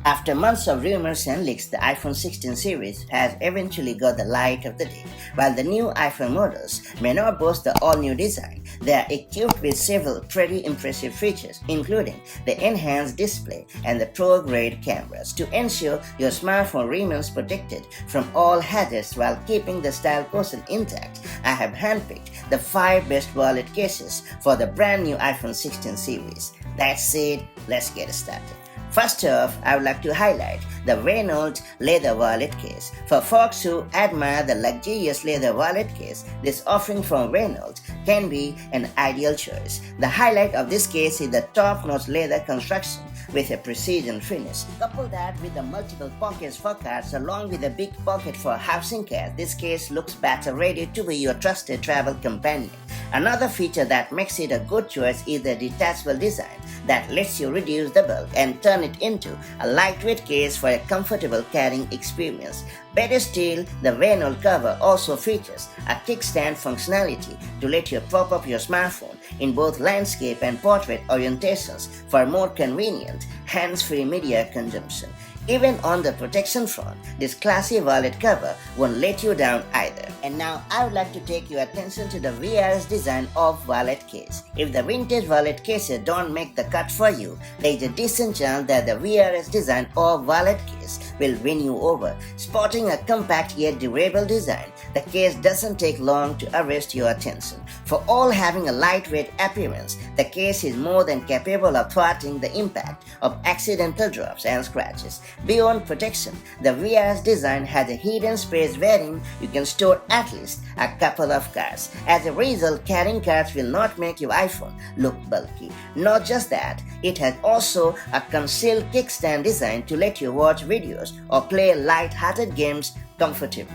After months of rumors and leaks, the iPhone 16 series has eventually got the light of the day. While the new iPhone models may not boast the all-new design, they are equipped with several pretty impressive features, including the enhanced display and the pro-grade cameras to ensure your smartphone remains protected from all hazards while keeping the style quotient intact. I have handpicked the 5 best wallet cases for the brand new iPhone 16 series. That said, let's get started. First off, I would like to highlight the Reynolds leather wallet case. For folks who admire the luxurious leather wallet case, this offering from Reynolds can be an ideal choice. The highlight of this case is the top-notch leather construction with a precision finish. Couple that with the multiple pockets for cards along with a big pocket for housing cash, this case looks better ready to be your trusted travel companion. Another feature that makes it a good choice is the detachable design that lets you reduce the bulk and turn it into a lightweight case for a comfortable carrying experience. Better still, the Reynolds cover also features a kickstand functionality to let you prop up your smartphone in both landscape and portrait orientations for more convenient, hands-free media consumption. Even on the protection front, this classy wallet cover won't let you down either. And now I would like to take your attention to the VRS design of wallet case. If the vintage wallet cases don't make the cut for you, there is a decent chance that the VRS design of wallet case will win you over. Sporting a compact yet durable design, the case doesn't take long to arrest your attention. For all having a lightweight appearance, the case is more than capable of thwarting the impact of accidental drops and scratches. Beyond protection, the VRS design has a hidden space wherein you can store at least a couple of cards. As a result, carrying cards will not make your iPhone look bulky. Not just that, it has also a concealed kickstand design to let you watch videos or play light-hearted games comfortably.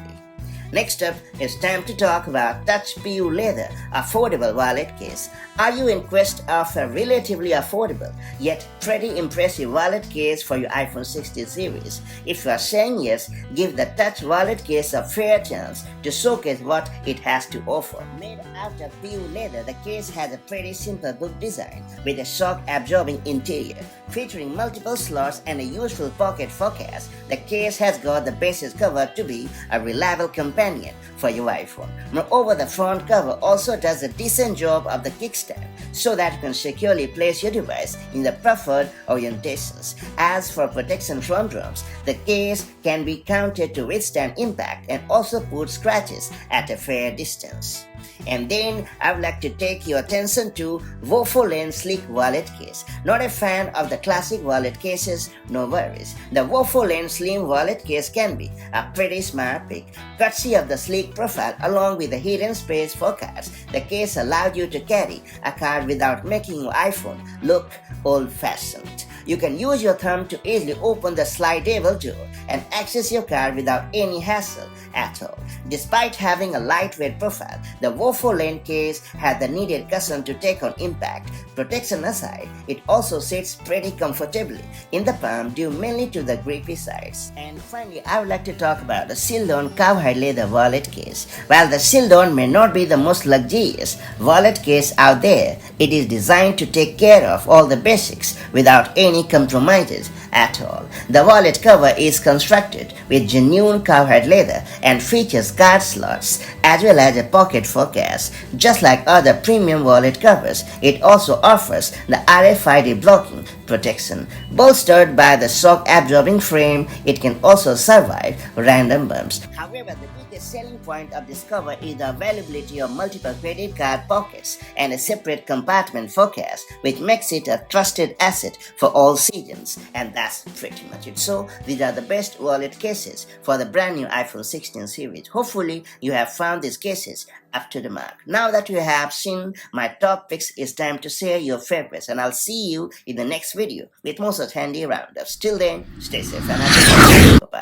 Next up, it's time to talk about Touch PU Leather Affordable Wallet Case. Are you in quest of a relatively affordable yet pretty impressive wallet case for your iPhone 16 series? If you are saying yes, give the Touch wallet case a fair chance to showcase what it has to offer. Made out of PU leather, the case has a pretty simple book design with a shock-absorbing interior. Featuring multiple slots and a useful pocket for cash, the case has got the basis cover to be a reliable companion for your iPhone. Moreover, the front cover also does a decent job of the kickstand so that you can securely place your device in the preferred orientations. As for protection from drops, the case can be counted to withstand impact and also put scratches at a fair distance. And then I would like to take your attention to Wooland Sleek Wallet Case. Not a fan of the classic wallet cases? No worries. The Wooland Slim Wallet Case can be a pretty smart pick. Courtesy of the sleek profile along with the hidden space for cards, the case allows you to carry a card without making your iPhone look old-fashioned. You can use your thumb to easily open the slidable door and access your card without any hassle at all. Despite having a lightweight profile, the Wooland case has the needed cushion to take on impact. Protection aside, it also sits pretty comfortably in the palm due mainly to the grippy sides. And finally, I would like to talk about the sealed-on cowhide leather wallet case. While the sealed-on may not be the most luxurious wallet case out there, it is designed to take care of all the basics without any compromises at all. The wallet cover is constructed with genuine cowhide leather and features card slots as well as a pocket for cash. Just like other premium wallet covers, it also offers the RFID blocking protection. Bolstered by the shock-absorbing frame, it can also survive random bumps. However, the biggest selling point of this cover is the availability of multiple credit card pockets and a separate compartment for cash, which makes it a trusted asset for all seasons. And that's pretty much it. So, these are the best wallet cases for the brand new iPhone 16 series. Hopefully, you have found these cases up to the mark. Now that you have seen my top picks, it's time to share your favorites, and I'll see you in the next video with more such handy roundups. Till then, stay safe and happy. Bye-bye.